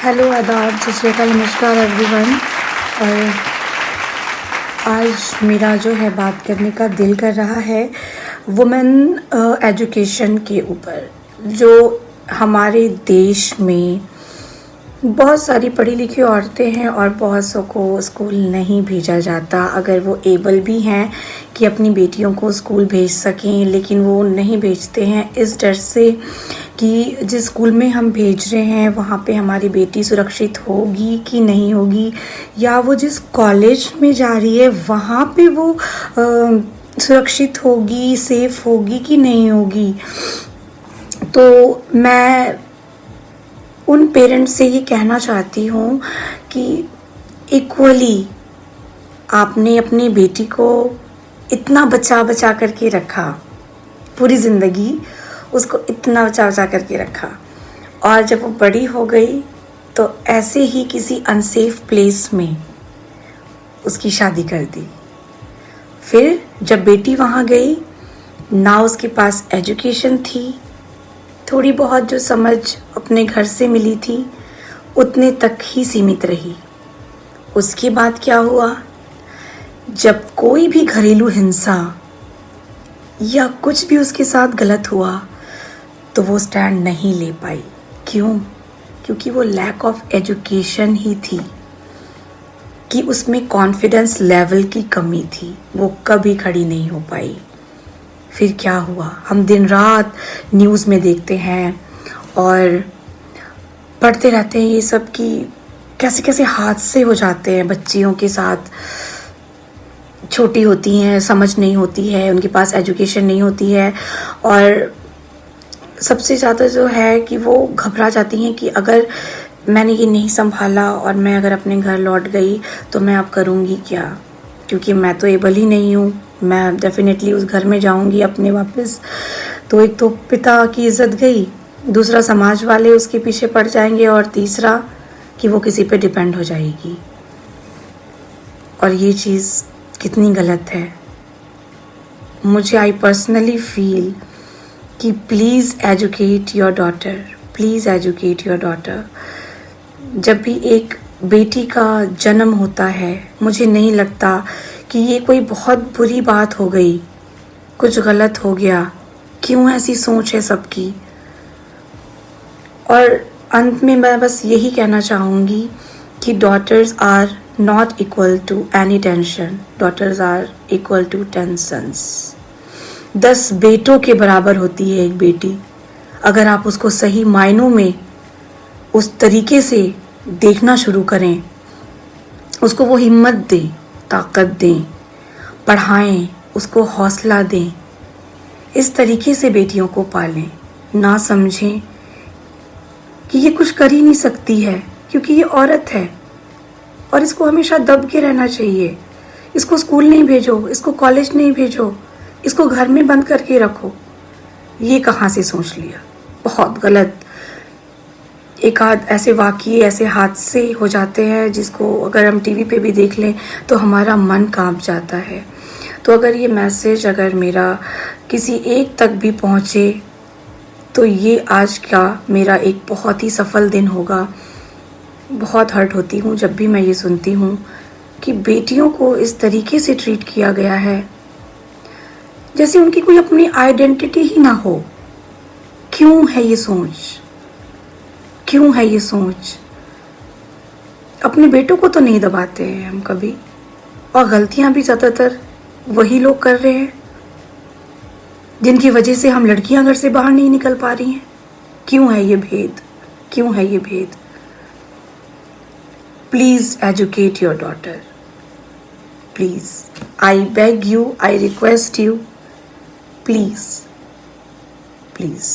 Hello, आदाब, सत श्री अकाल, नमस्कार एवरीवन। और आज मेरा जो है बात करने का दिल कर रहा है वुमेन एजुकेशन के ऊपर। जो हमारे देश में बहुत सारी पढ़ी लिखी औरतें हैं और बहुत सौ को स्कूल नहीं भेजा जाता। अगर वो एबल भी हैं कि अपनी बेटियों को स्कूल भेज सकें, लेकिन वो नहीं भेजते हैं इस डर से कि जिस स्कूल में हम भेज रहे हैं वहाँ पे हमारी बेटी सुरक्षित होगी कि नहीं होगी, या वो जिस कॉलेज में जा रही है वहाँ पे वो सुरक्षित होगी, सेफ होगी कि नहीं होगी। तो मैं उन पेरेंट्स से ये कहना चाहती हूँ कि इक्वली आपने अपनी बेटी को इतना बचा बचा करके रखा, पूरी ज़िंदगी उसको इतना बचा बचा करके रखा, और जब वो बड़ी हो गई तो ऐसे ही किसी अनसेफ प्लेस में उसकी शादी कर दी। फिर जब बेटी वहाँ गई, ना उसके पास एजुकेशन थी, थोड़ी बहुत जो समझ अपने घर से मिली थी उतने तक ही सीमित रही। उसके बाद क्या हुआ, जब कोई भी घरेलू हिंसा या कुछ भी उसके साथ गलत हुआ तो वो स्टैंड नहीं ले पाई। क्यों? क्योंकि वो लैक ऑफ एजुकेशन ही थी, कि उसमें कॉन्फिडेंस लेवल की कमी थी, वो कभी खड़ी नहीं हो पाई। फिर क्या हुआ, हम दिन रात न्यूज़ में देखते हैं और पढ़ते रहते हैं ये सब कि कैसे कैसे हादसे हो जाते हैं बच्चियों के साथ। छोटी होती हैं, समझ नहीं होती है, उनके पास एजुकेशन नहीं होती है, और सबसे ज़्यादा जो है कि वो घबरा जाती हैं कि अगर मैंने ये नहीं संभाला और मैं अगर अपने घर लौट गई तो मैं अब करूँगी क्या, क्योंकि मैं तो एबल ही नहीं हूँ। मैं डेफिनेटली उस घर में जाऊँगी अपने वापस, तो एक तो पिता की इज़्ज़त गई, दूसरा समाज वाले उसके पीछे पड़ जाएंगे, और तीसरा कि वो किसी पे डिपेंड हो जाएगी। और ये चीज़ कितनी गलत है। मुझे आई पर्सनली फील कि please educate your daughter, please educate your daughter. जब भी एक बेटी का जन्म होता है, मुझे नहीं लगता कि ये कोई बहुत बुरी बात हो गई, कुछ गलत हो गया। क्यों ऐसी सोच है सबकी। और अंत में मैं बस यही कहना चाहूँगी कि daughters are not equal to any tension, daughters are equal to 10 sons. 10 बेटों के बराबर होती है एक बेटी, अगर आप उसको सही मायनों में उस तरीके से देखना शुरू करें, उसको वो हिम्मत दें, ताकत दें, पढ़ाएं, उसको हौसला दें, इस तरीके से बेटियों को पालें। ना समझें कि ये कुछ कर ही नहीं सकती है क्योंकि ये औरत है और इसको हमेशा दब के रहना चाहिए। इसको स्कूल नहीं भेजो, इसको कॉलेज नहीं भेजो, इसको घर में बंद करके रखो। ये कहाँ से सोच लिया, बहुत गलत। एक आध ऐसे वाक़ये, ऐसे हादसे हो जाते हैं जिसको अगर हम टीवी पे भी देख लें तो हमारा मन कांप जाता है। तो अगर ये मैसेज अगर मेरा किसी एक तक भी पहुँचे तो ये आज का मेरा एक बहुत ही सफल दिन होगा। बहुत हर्ट होती हूँ जब भी मैं ये सुनती हूँ कि बेटियों को इस तरीके से ट्रीट किया गया है जैसे उनकी कोई अपनी आइडेंटिटी ही ना हो। क्यों है ये सोच, क्यों है ये सोच। अपने बेटों को तो नहीं दबाते हैं हम कभी, और गलतियां भी ज़्यादातर वही लोग कर रहे हैं जिनकी वजह से हम लड़कियां घर से बाहर नहीं निकल पा रही हैं। क्यों है ये भेद, क्यों है ये भेद। Please educate your daughter, please, I beg you, I request you, please, please.